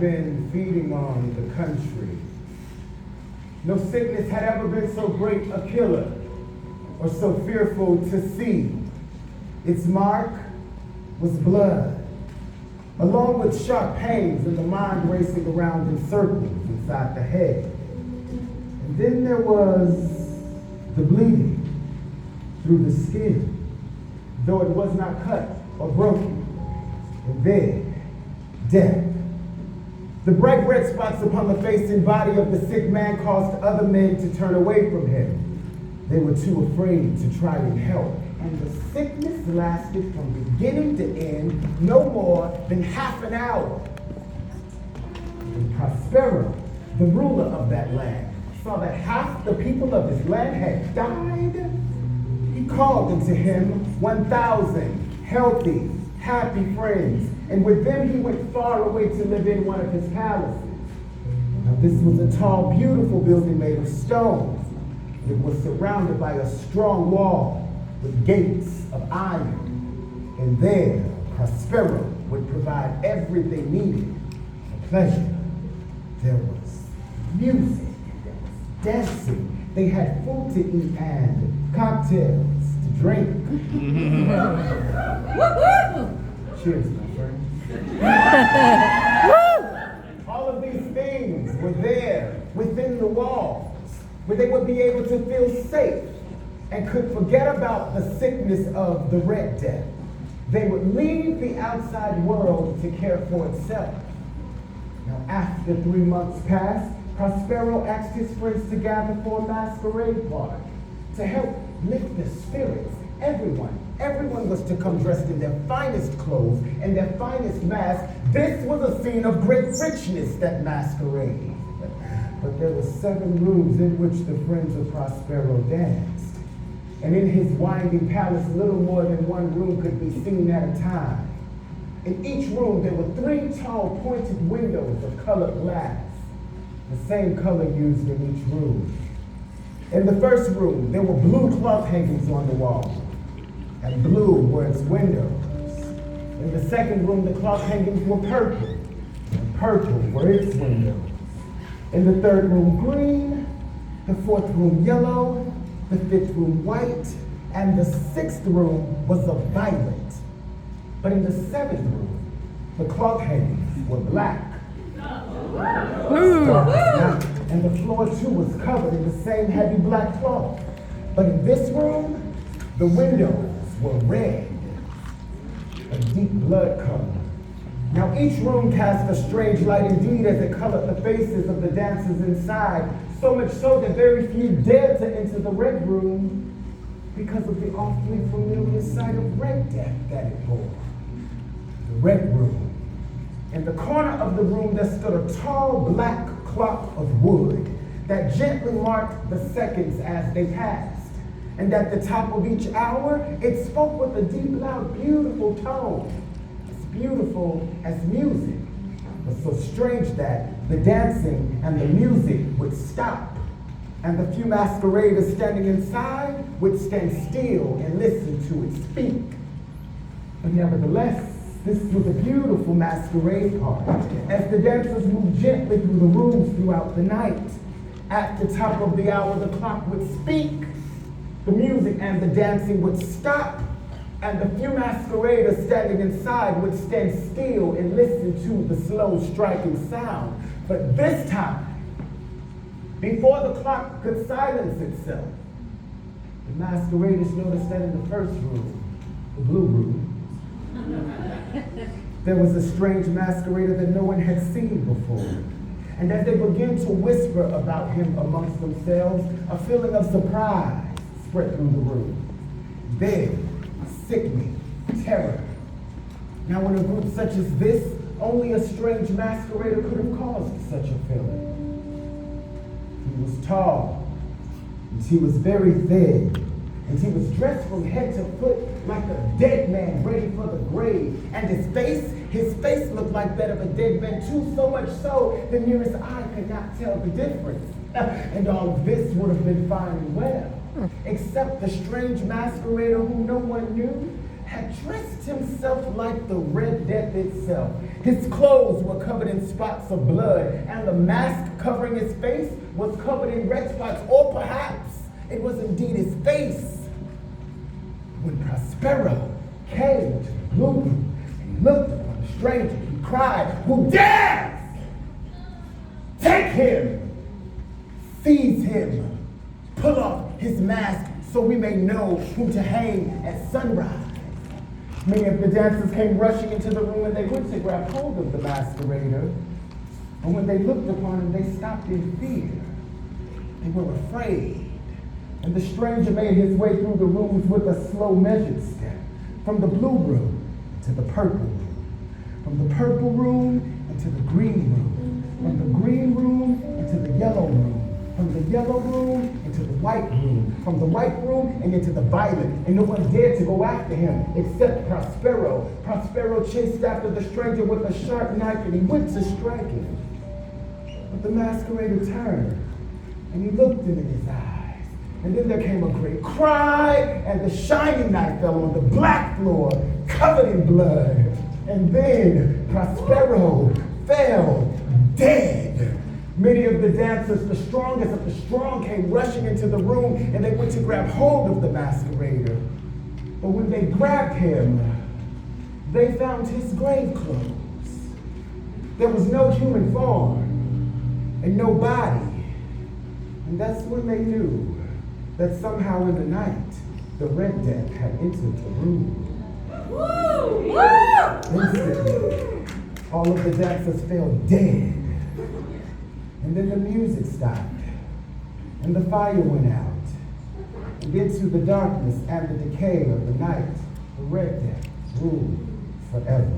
been feeding on the country. No sickness had ever been so great a killer or so fearful to see. Its mark was blood, along with sharp pains and the mind racing around in circles inside the head. And then there was the bleeding through the skin, though it was not cut or broken. And then, death. The bright red spots upon the face and body of the sick man caused other men to turn away from him. They were too afraid to try and help. And the sickness lasted from beginning to end no more than half an hour. And Prospero, the ruler of that land, saw that half the people of his land had died. He called unto him 1,000 healthy, happy friends, and with them he went far away to live in one of his palaces. Now this was a tall, beautiful building made of stone. It was surrounded by a strong wall with gates of iron. And there, Prospero would provide everything needed for pleasure. There was music, there was dancing. They had food to eat and cocktails to drink. Cheers, my friend. All of these things were there within the walls, where they would be able to feel safe and could forget about the sickness of the Red Death. They would leave the outside world to care for itself. Now, after 3 months passed, Prospero asked his friends to gather for a masquerade party to help lift their spirits. Everyone was to come dressed in their finest clothes and their finest masks. This was a scene of great richness, that masquerade. But there were 7 rooms in which the friends of Prospero danced. And in his winding palace, little more than one room could be seen at a time. In each room, there were 3 tall pointed windows of colored glass, the same color used in each room. In the first room, there were blue cloth hangings on the wall, and blue were its windows. In the second room, the cloth hangings were purple, and purple were its windows. In the third room, green, the fourth room, yellow, the fifth room, white, and the sixth room was a violet. But in the seventh room, the cloth hangings were black. And the floor too was covered in the same heavy black cloth. But in this room, the windows were red, a deep blood color. Now each room cast a strange light indeed as it colored the faces of the dancers inside, so much so that very few dared to enter the red room because of the awfully familiar sight of red death that it bore. The red room. In the corner of the room there stood a tall black clock of wood that gently marked the seconds as they passed. And at the top of each hour, it spoke with a deep, loud, beautiful tone. As beautiful as music, but so strange that the dancing and the music would stop. And the few masqueraders standing inside would stand still and listen to it speak. But nevertheless, this was a beautiful masquerade party, as the dancers moved gently through the rooms throughout the night. At the top of the hour, the clock would speak, the music and the dancing would stop, and the few masqueraders standing inside would stand still and listen to the slow striking sound. But this time, before the clock could silence itself, the masqueraders noticed that in the first room, the blue room, there was a strange masquerader that no one had seen before. And as they began to whisper about him amongst themselves, a feeling of surprise spread through the room. Then, sickening terror. Now in a group such as this, only a strange masquerader could have caused such a feeling. He was tall, and he was very thin, and he was dressed from head to foot like a dead man ready for the grave. And his face looked like that of a dead man too, so much so the nearest eye could not tell the difference. And all of this would have been fine and well, except the strange masquerader whom no one knew had dressed himself like the Red Death itself. His clothes were covered in spots of blood, and the mask covering his face was covered in red spots, or perhaps it was indeed his face. When Prospero came to the blue room and he looked upon the stranger, he cried, "Who dares? Take him, seize him, pull off his mask so we may know whom to hang at sunrise." Many of the dancers came rushing into the room and they went to grab hold of the masquerader. But when they looked upon him, they stopped in fear. They were afraid. And the stranger made his way through the rooms with a slow, measured step, from the blue room to the purple room, from the purple room into the green room, from the green room into the yellow room, from the yellow room into the white room, from the white room and into the violet. And no one dared to go after him except Prospero. Prospero chased after the stranger with a sharp knife and he went to strike him. But the masquerader turned and he looked him in his eyes. And then there came a great cry, and the shining knife fell on the black floor, covered in blood. And then Prospero fell dead. Many of the dancers, the strongest of the strong, came rushing into the room, and they went to grab hold of the masquerader. But when they grabbed him, they found his grave clothes. There was no human form and no body. And that's when they knew that somehow in the night, the Red Death had entered the room. Instantly, all of the dancers fell dead. And then the music stopped, and the fire went out. And into the darkness and the decay of the night, the Red Death ruled forever.